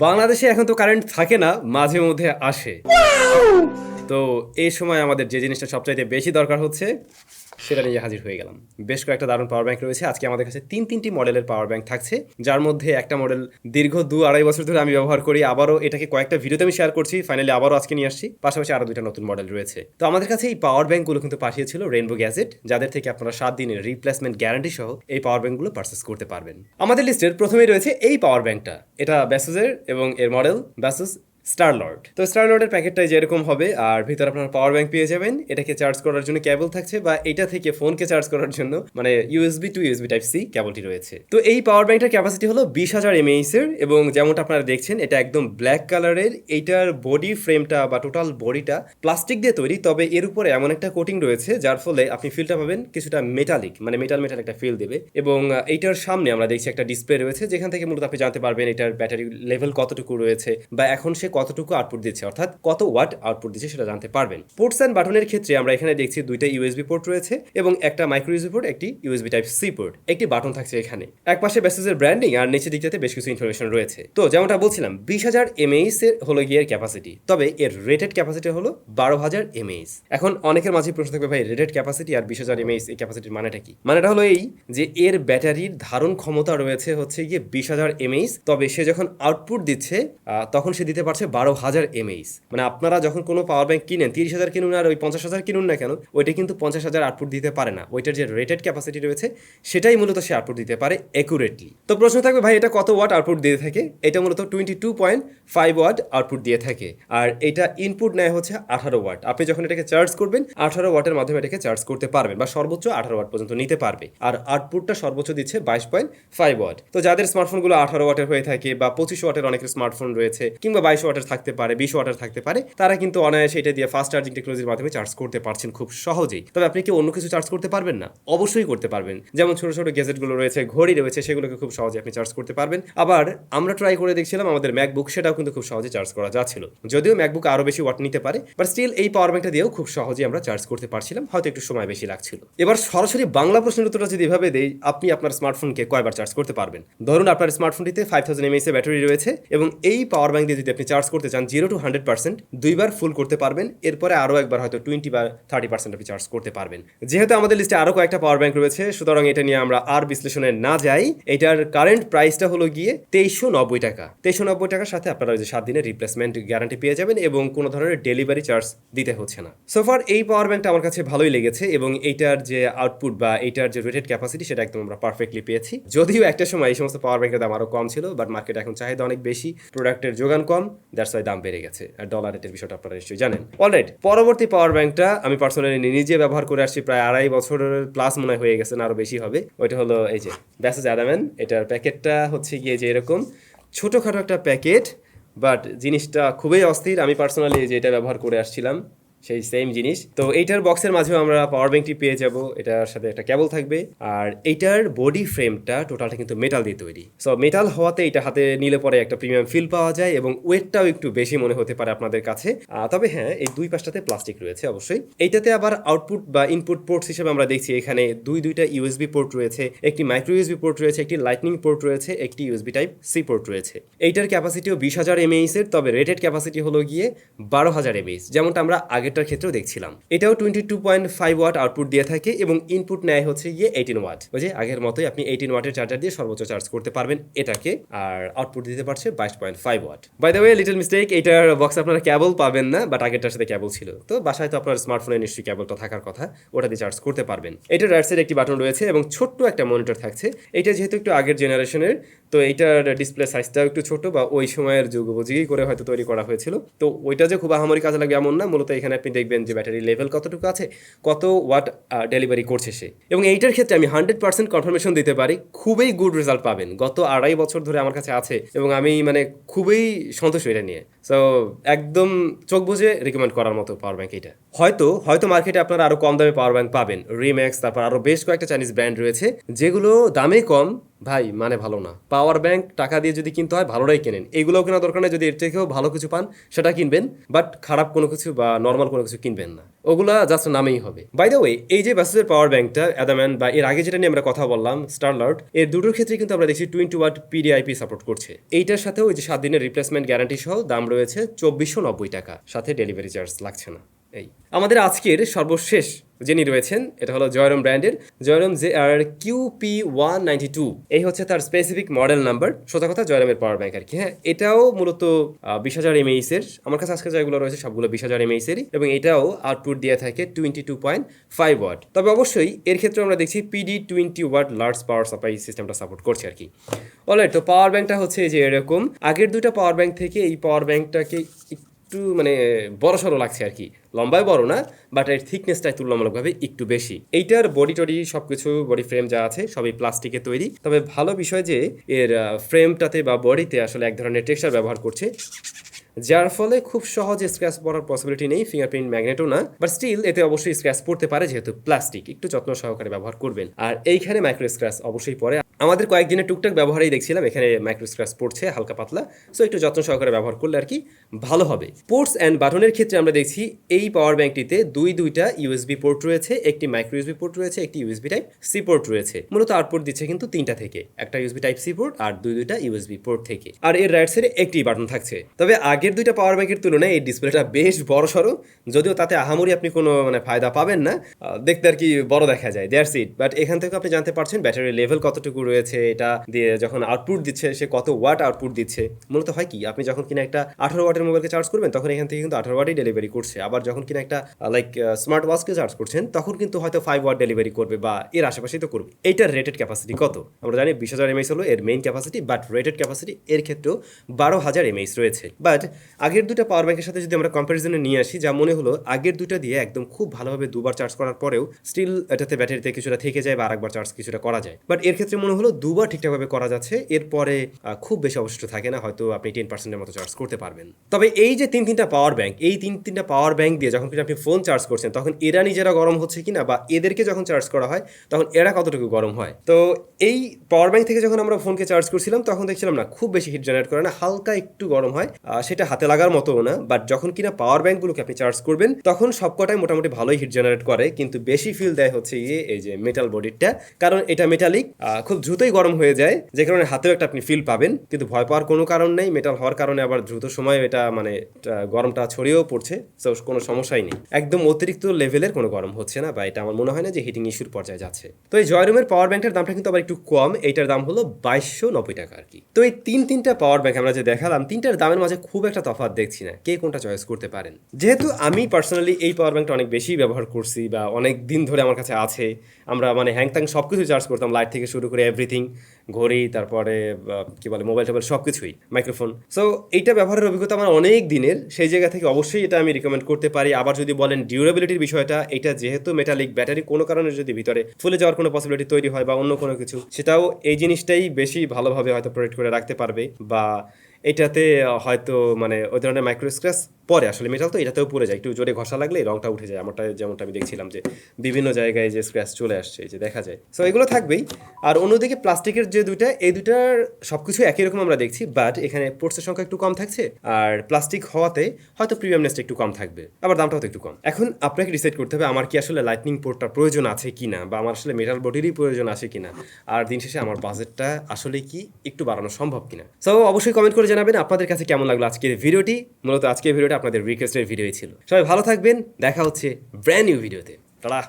বাংলাদেশে এখন তো কারেন্ট থাকে না, মাঝে মধ্যে আসে। তো এই সময় আমাদের যে জিনিসটা সবচাইতে বেশি দরকার হচ্ছে সেটা নিয়ে হাজির হয়ে গেলাম। বেশ কয়েকটা দারুণ পাওয়ার ব্যাংক রয়েছে। আজকে আমাদের কাছে তিনটি মডেলের পাওয়ার ব্যাংক থাকছে, যার মধ্যে একটা মডেল দীর্ঘ 2-2.5 বছর ধরে আমি ব্যবহার করি। আবারও এটাকে কয়েকটা ভিডিওতে আমি শেয়ার করছি, ফাইনালি আবারও আজকে নিয়ে আসছি। পাশাপাশি আরও 2টা নতুন মডেল রয়েছে। তো আমাদের কাছে এই পাওয়ার ব্যাংকগুলো কিন্তু পাঠিয়েছিল রেইনবো গ্যাজেট, যাদের থেকে আপনারা 7 দিনের রিপ্লেসমেন্ট গ্যারান্টি সহ এই পাওয়ার ব্যাংকগুলো পারচেস করতে পারবেন। আমাদের লিস্টের প্রথমেই রয়েছে এই পাওয়ার ব্যাংকটা। এটা ব্যাসুসের এবং এর মডেল ব্যাসুস স্টারলর্ড। তো স্টারলর্ডের প্যাকেটটাই যেরকম হবে, আর ভিতরে আপনার পাওয়ার ব্যাংক পেয়ে যাবেন। এটাকে চার্জ করার জন্য কেবল থাকছে, বা এটা থেকে ফোনকে চার্জ করার জন্য মানে USB to USB type C কেবলটি রয়েছে। তো এই পাওয়ার ব্যাংকটার ক্যাপাসিটি হলো 20,000 mAh এর, এবং যেমনটা আপনারা দেখছেন এটা একদম ব্ল্যাক কালারের। এইটার বডি ফ্রেমটা বা টোটাল বডিটা প্লাস্টিক দিয়ে তৈরি, তবে এর উপরে এমন একটা কোটিং রয়েছে যার ফলে আপনি ফিলটা পাবেন কিছুটা মেটালিক, মানে মেটাল একটা ফিল দেবে। এবং এইটার সামনে আমরা দেখছি একটা ডিসপ্লে রয়েছে, যেখান থেকে মূলত আপনি জানতে পারবেন এটার ব্যাটারি লেভেল কতটুকু রয়েছে, বা এখন সে কতটুকু আউটপুট দিচ্ছে, অর্থাৎ কত ওয়াট আউটপুট দিচ্ছে সেটা জানতে পারবেন। পোর্টস অ্যান্ড বাটনের ক্ষেত্রে আমরা এখানে দেখছি 2টা ইউএসবি পোর্ট রয়েছে এবং একটা মাইক্রো ইউএসবি পোর্ট, একটি ইউএসবি টাইপ সি পোর্ট, একটি বাটন থাকছে এখানে। একপাশে ব্যাসেসের ব্র্যান্ডিং আর নিচের দিকটাতে বেশ কিছু ইনফরমেশন রয়েছে। তো যেমনটা বলছিলাম 20,000 mAh এর হলো গিয়ে ক্যাপাসিটি, তবে এর রেটেড ক্যাপাসিটি হলো 12,000 mAh। এখন অনেকের মাঝে প্রশ্ন থাকবে, ভাই রেটেড ক্যাপাসিটি আর 20,000 mAh এই ক্যাপাসিটির মানেটা কি? মানেটা হলো এই যে এর ব্যাটারির ধারণ ক্ষমতা রয়েছে হচ্ছে গিয়ে 20,000 mAh, তবে সে যখন আউটপুট দিচ্ছে তখন সে দিতে পারছে 12,000 mAh। মানে আপনারা যখন কোনো পাওয়ার ব্যাংক কিনেন 30,000 কিনুন আর ওই 50,000 কিনুন না কেন, ওইটা কিন্তু 50,000 আউটপুট দিতে পারে না। ওইটার যে রেটেড ক্যাপাসিটি রয়েছে সেটাই মূলত সে আউটপুট দিতে পারে অ্যাকুরেটলি। তো প্রশ্ন থাকবে, ভাই এটা কত ওয়াট আউটপুট দিয়ে থাকে? এটা মূলত 22.5 ওয়াট আউটপুট দিয়ে থাকে, আর এটা ইনপুট নেয় হচ্ছে 18 ওয়াট। আপনি যখন এটাকে চার্জ করবেন 18 ওয়াটের মাধ্যমে এটাকে চার্জ করতে পারবেন, বা সর্বোচ্চ 18 ওয়াট পর্যন্ত নিতে পারবে। আর আউটপুটটা সর্বোচ্চ দিচ্ছে 22.5 ওয়াট। তো যাদের স্মার্টফোনগুলো 18 ওয়াটের হয়ে থাকে, বা 25 ওয়াটের অনেকের স্মার্টফোন রয়েছে, কিংবা 22 ওয়াটের থাকতে পারে, 20 ওয়াটের থাকতে পারে, তারা কিন্তু অনায়াসে এটা দিয়ে ফাস্ট চার্জিং টেকনোলজির মাধ্যমে চার্জ করতে পারছেন খুব সহজেই। তবে আপনি কি অন্য কিছু চার্জ করতে পারবেন না? অবশ্যই করতে পারবেন। যেমন ছোট ছোট গ্যাজেটগুলো রয়েছে, ঘড়ি রয়েছে, সেগুলোকে খুব সহজে আপনি চার্জ করতে পারবেন। আবার আমরা ট্রাই করে দেখছিলাম আমাদের ম্যাকবুক, সেটাও কিন্তু খুব সহজে চার্জ করা যাচ্ছিল। যদিও ম্যাকবুক আরো বেশি ওয়াট নিতে পারে, বাট স্টিল এই পাওয়ার ব্যাংকটা দিয়েও খুব সহজেই আমরা চার্জ করতে পারছিলাম, হয়তো একটু সময় বেশি লাগছিল। এবার সরাসরি বাংলা প্রশ্নের উত্তরটা যদি এভাবে দেই, আপনি আপনার স্মার্টফোনকে কয়বার চার্জ করতে পারবেন? ধরুন আপনার স্মার্টফোনটিতে 5000 mAh এর ব্যাটারি রয়েছে, এবং এই পাওয়ার ব্যাংক দিয়ে যদি আপনি চার্জ করতে চান 0 to 100%, দুইবার ফুল করতে পারবেন। এরপরে আরও একবার হয়তো 20 বা 30% আপনি চার্জ করতে পারবেন। যেহেতু আমাদের লিস্টে আরও কয়েকটা পাওয়ার ব্যাংক রয়েছে, সুতরাং এটা নিয়ে আমরা আর বিশ্লেষণে না যাই। এটার কারেন্ট প্রাইসটা হলো গিয়ে 2390 টাকা। 2390 টাকার সাথে আপনারা যে 7 দিনের রিপ্লেসমেন্ট গ্যারান্টি পেয়ে যাবেন, এবং কোনো ধরনের ডেলিভারি চার্জ দিতে হচ্ছে না। সোফার এই পাওয়ার ব্যাংকটা আমার কাছে ভালোই লেগেছে, এবং এইটার যে আউটপুট বা এইটার যে রেটেড ক্যাপাসিটি সেটা একদম আমরা পারফেক্টলি পেয়েছি। যদিও একটা সময় এই সমস্ত পাওয়ার ব্যাংকের দাম আরও কম ছিল, বাট মার্কেটে এখন চাহিদা অনেক বেশি, প্রোডাক্টের যোগান কম, দ্যাটস ওয়াই দাম বেড়ে গেছে। আর ডলার রেটের বিষয়টা আপনারা নিশ্চয়ই জানেন। অলরাইট, পরবর্তী পাওয়ার ব্যাংকটা আমি পার্সোনালি নিজে ব্যবহার করে আসছি, প্রায় 2.5 বছরের প্লাস মনে হয়ে গেছে, না আরও বেশি হবে। ওইটা হলো এই যে ব্যাসেস অ্যাডামেন। এটার প্যাকেটটা হচ্ছে গিয়ে যে এরকম ছোটোখাটো একটা প্যাকেট, বাট জিনিসটা খুবই অস্থির। আমি পার্সোনালি যে এটা ব্যবহার করে আসছিলাম সেই সেম জিনিস। তো এইটার বক্সের মাঝেও আমরা পাওয়ার ব্যাংকটি পেয়ে যাব, এটার সাথে একটা কেবল থাকবে। আর এইটার বডি ফ্রেমটা টোটালটা কিন্তু মেটাল দিয়ে তৈরি। সো মেটাল হওয়াতে এটা হাতে নিলে পরে একটা প্রিমিয়াম ফিল পাওয়া যায়, এবং ওয়েটটাও একটু বেশি মনে হতে পারে আপনাদের কাছে। তবে হ্যাঁ, এই দুই পাশটাতে প্লাস্টিক রয়েছে অবশ্যই। এইটাতে আবার আউটপুট বা ইনপুট পোর্টস হিসেবে আমরা দেখছি এখানে দুইটা ইউএসবি পোর্ট রয়েছে, একটি মাইক্রো ইউএসবি পোর্ট রয়েছে, একটি লাইটনিং পোর্ট রয়েছে, একটি ইউএসবি টাইপ সি পোর্ট রয়েছে। এইটার ক্যাপাসিটিও 20,000 mAh এর, তবে রেটেড ক্যাপাসিটি হলো গিয়ে 12,000 mAh, যেমনটা আমরা আগেরটার ক্ষেত্রেও দেখছিলাম। এটাও 22.5 ওয়াট আউটপুট দিয়ে থাকে, এবং ইনপুট নেয় হচ্ছে গিয়ে 18 ওয়াট। ওই যে আগের মতোই আপনি 18 ওয়াটের চার্জার দিয়ে সর্বোচ্চ চার্জ করতে পারবেন এটাকে, আর আউটপুট দিতে পারছে 22.5 watt. By the way, little mistake, এটার বক্সে আপনারা কেবল পাবেন না, বাট আগেরটার সাথে কেবল ছিল। তো বাসায় তো আপনার স্মার্টফোনে নিশ্চয়ই কেবলটা থাকার কথা, ওটা দিয়ে চার্জ করতে পারবেন। এটার রাইট সাইডে একটি বাটন রয়েছে, এবং ছোট্ট একটা মনিটর থাকছে। এটা যেহেতু একটু আগের জেনারেশনের, তো এইটার ডিসপ্লে সাইজটাও একটু ছোট, বা ওই সময়ের যুগোপযোগী করে হয়তো তৈরি করা হয়েছিল। তো ওইটা যে খুব আহামরি কাজে লাগবে এমন না। মূলত এখানে আপনি দেখবেন যে ব্যাটারি লেভেল কতটুকু আছে, কত ওয়াট ডেলিভারি করছে সে। এবং এইটার ক্ষেত্রে আমি 100% কনফার্মেশন দিতে পারি, খুবই গুড রেজাল্ট পাবেন। গত 2.5 বছর ধরে আমার কাছে আছে, এবং আমি মানে খুবই সন্তুষ্ট এটা নিয়ে। সো একদম চোখ বুঝে রিকমেন্ড করার মতো পাওয়ার ব্যাংক এটা। হয়তো মার্কেটে আপনারা আরো কম দামে পাওয়ার ব্যাংক পাবেন, রিম্যাক্স, তারপর আরো বেশ কয়েকটা চাইনিজ ব্র্যান্ড রয়েছে যেগুলো দামে কম, ভাই মানে ভালো না। পাওয়ার ব্যাংক টাকা দিয়ে যদি কিনতে হয় ভালোটাই কেনেন, এগুলোও কেনা দরকার নেই। যদি এর থেকেও ভালো কিছু পান সেটা কিনবেন, বাট খারাপ কোনো কিছু বা নর্মাল কোনো কিছু কিনবেন না, ওগুলা জাস্ট নামেই হবে। বাই দ্য ওয়ে, এই যে বাসের পাওয়ার ব্যাংকটা অ্যাদাম্যান বা এর আগে যেটা নিয়ে আমরা কথা বললাম স্টারলার্ট, এর দুটোর ক্ষেত্রে কিন্তু আমরা দেখছি 20 ওয়াট পিডিআইপি সাপোর্ট করছে। এইটার সাথে ওই যে 7 দিনের রিপ্লেসমেন্ট গ্যারান্টি সহ দাম রয়েছে 2490 টাকা, সাথে ডেলিভারি চার্জ লাগছে না। এই আমাদের আজকের সর্বশেষ যিনি রয়েছেন এটা হলো জয়রম ব্র্যান্ডের জয়রম JR-QP192। এই হচ্ছে তার স্পেসিফিক মডেল নাম্বার। সোজা কথা জয়রমের পাওয়ার ব্যাংক আর কি। হ্যাঁ, এটাও মূলত 20,000 mAh এর। আমার কাছে আজকে যেগুলো রয়েছে সবগুলো 20,000 mAh এরই, এবং এটাও আউটপুট দিয়ে থাকে 22.5 ওয়াট। তবে অবশ্যই এর ক্ষেত্রে আমরা দেখছি PD 20 watt large power supply সিস্টেমটা সাপোর্ট করছে আর কি। অলরাইট, তো পাওয়ার ব্যাংকটা হচ্ছে যে এরকম। আগের দুইটা পাওয়ার ব্যাংক থেকে এই পাওয়ার ব্যাংকটাকে একটু মানে বড় সড়ো লাগছে আর কি। লম্বায় বড় না, বাট এর থিকনেসটাই তুলনামূলকভাবে একটু বেশি। এইটার বডি টডি সবকিছু, বডি ফ্রেম যা আছে সবই প্লাস্টিকের তৈরি। তবে ভালো বিষয় যে এর ফ্রেমটাতে বা বডিতে আসলে এক ধরনের টেক্সচার ব্যবহার করছে, যার ফলে খুব সহজে স্ক্র্যাচ পড়ার পসিবিলিটি নেই। ফিঙ্গারপ্রিন্ট ম্যাগনেটও না, বাট স্টিল এতে অবশ্যই স্ক্র্যাচ পড়তে পারে যেহেতু প্লাস্টিক। একটু যত্ন সহকারে ব্যবহার করবেন। আর এইখানে মাইক্রো স্ক্র্যাচ অবশ্যই পড়ে। আমাদের কয়েকদিনের টুকটাক ব্যবহারেই দেখছিলাম এখানে মাইক্রো স্ক্র্যাচ পড়ছে হালকা পাতলা। সো একটু যত্ন সহকারে ব্যবহার করলে আর কি ভালো হবে। পোর্টস অ্যান্ড বাটনের ক্ষেত্রে আমরা দেখছি এই পাওয়ার ব্যাংকটিতে দুইটা ইউএসবি পোর্ট রয়েছে, একটি মাইক্রো ইউএসবি পোর্ট রয়েছে, একটি ইউএসবি টাইপ সি পোর্ট রয়েছে। মূলত আউটপুট দিচ্ছে কিন্তু 3টা থেকে, একটা ইউএসবি টাইপ সি পোর্ট আর দুইটা ইউএসবি পোর্ট থেকে। আর এর রাইট সাইডে একটি বাটন থাকছে। তবে আগের দুইটা পাওয়ার ব্যাংকের তুলনায় এই ডিসপ্লেটা বেশ বড় সড়ো, যদিও তাতে আহামরি আপনি কোনো মানে ফায়দা পাবেন না, দেখতে আর কি বড় দেখা যায়, দ্যাটস ইট। বাট এখান থেকে আপনি জানতে পারছেন ব্যাটারি লেভেল কতটুকু রয়েছে, এটা দিয়ে যখন আউটপুট দিচ্ছে সে কত ওয়াট আউটপুট দিচ্ছে। মূলত হয় কি, আপনি যখন কিনা একটা 18 ওয়াটের মোবাইলকে চার্জ করবেন তখন এখান থেকে কিন্তু 18 ওয়াটই ডেলিভারি করছে। আবার যখন কিনা একটা স্মার্ট ওয়াচকে চার্জ করছেন তখন কিন্তু হয়তো 5 ওয়াট ডেলিভারি করবে বা এর আশেপাশেই তো করবে। এইটার রেটেড ক্যাপাসিটি কত আমরা জানি, 20,000 mAh হলো এর main capacity, but rated capacity এর ক্ষেত্রেও 12,000 mAh রয়েছে। বাট আগের দুটো পাওয়ার ব্যাংকের সাথে যদি আমরা কম্পারিজনে নিয়ে আসি, যা মনে হলো আগের দুটো দিয়ে একদম খুব ভালোভাবে দুবার চার্জ করার পরেও স্টিল এটাতে ব্যাটারিতে কিছুটা থেকে যায় বা আরেকবার চার্জ কিছুটা করা যায়। বাট এর ক্ষেত্রে মনে হলো দুবার ঠিকঠাকভাবে করা যাচ্ছে, এরপরে খুব বেশি অবশিষ্ট থাকে না, হয়তো আপনি 10%-এর মতো চার্জ করতে পারবেন। তবে এই যে তিনটা পাওয়ার ব্যাংক, এই তিনটা পাওয়ার ব্যাংক দিয়ে যখন আপনি ফোন চার্জ করছেন তখন এরা নিজেরা গরম হচ্ছে কিনা বা এদেরকে যখন চার্জ করা হয় তখন এরা কতটুকু গরম হয়। তো এই পাওয়ার ব্যাংক থেকে যখন আমরা ফোনকে চার্জ করছিলাম তখন দেখছিলাম না খুব বেশি হিট জেনারেট করে না, হালকা একটু গরম হয়, সেটা হাতে লাগার মতো না। বাট যখন কিনা পাওয়ার ব্যাংকগুলোকে আপনি চার্জ করবেন তখন সবকটাই মোটামুটি ভালোই হিট জেনারেট করে, কিন্তু বেশি ফিল দেয় হচ্ছে এই যে মেটাল বডিটা, কারণ এটা মেটালিক, খুব দ্রুতই গরম হয়ে যায়, যে কারণে হাতেও একটা আপনি ফিল পাবেন। কিন্তু ভয় পাওয়ার কোনো কারণ নেই, মেটাল হওয়ার কারণে আবার দ্রুত সময় এটা মানে গরমটা ছড়িয়েও পড়ছে, তো কোনো সমস্যাই নেই। একদম অতিরিক্ত লেভেলের কোনো গরম হচ্ছে না, বা এটা আমার মনে হয় না যে হিটিং ইস্যুর পর্যায়ে যাচ্ছে। তো এই জয়রুমের পাওয়ার ব্যাংকটার দামটা কিন্তু আবার একটু কম, এইটার দাম হলো 2290 টাকা আর কি। তো এই তিনটা পাওয়ার ব্যাংক আমরা যে দেখালাম, তিনটার দামের মাঝে খুব একটা তফাৎ দেখছি না, কে কোনটা চয়েস করতে পারেন। যেহেতু আমি পার্সোনালি এই পাওয়ার ব্যাংকটা অনেক বেশি ব্যবহার করছি বা অনেক দিন ধরে আমার কাছে আছে, আমরা মানে হ্যাংত্যাং সব কিছু চার্জ করতাম, লাইট থেকে শুরু করে এভরিথিং, ঘড়ি, তারপরে কি বলে মোবাইল টোবাইল সব কিছুই, মাইক্রোফোন। সো এইটা ব্যবহারের অভিজ্ঞতা আমার অনেক দিনের, সেই জায়গা থেকে অবশ্যই এটা আমি রিকমেন্ড করতে পারি। আবার যদি বলেন ডিউরেবিলিটির বিষয়টা, এটা যেহেতু মেটালিক, ব্যাটারি কোনো কারণে যদি ভিতরে ফুলে যাওয়ার কোনো পসিবিলিটি তৈরি হয় বা অন্য কোনো কিছু, সেটাও এই জিনিসটাই বেশি ভালোভাবে হয়তো প্রোটেক্ট করে রাখতে পারবে। বা এটাতে হয়তো মানে ওই ধরনের মাইক্রো স্ক্র্যাচ পরে, আসলে মেটাল তো এটাতেও পড়ে যায়, একটু জোরে ঘষা লাগলে রংটা উঠে যায়, যেমনটা আমি দেখছিলাম যে বিভিন্ন জায়গায় যে স্ক্র্যাচ চলে আসছে, যে দেখা যায়। সো এগুলো থাকবেই। আর অন্যদিকে প্লাস্টিকের যে এই দুটার সবকিছু একই রকম আমরা দেখছি, বাট এখানে পোর্টসের সংখ্যা একটু কম থাকছে, আর প্লাস্টিক হওয়াতে হয়তো প্রিমিয়ামনেসটা একটু কম থাকবে, আবার দামটাও তো একটু কম। এখন আপনাকে ডিসাইড করতে হবে আমার কি আসলে লাইটনিং পোর্টটা প্রয়োজন আছে কিনা, বা আমার আসলে মেটাল বডিরই প্রয়োজন আছে কিনা, আর দিন শেষে আমার বাজেটটা আসলে কি একটু বাড়ানো সম্ভব কিনা। সো অবশ্যই কমেন্ট করে জানাবেন আপনাদের কাছে কেমন লাগলো আজকের ভিডিওটি। মূলত আজকের ভিডিওটা আপনাদের রিকোয়েস্টের ভিডিওই ছিল। সবাই ভালো থাকবেন, দেখা হচ্ছে ব্র্যান্ড নিউ ভিডিওতে। টাটা।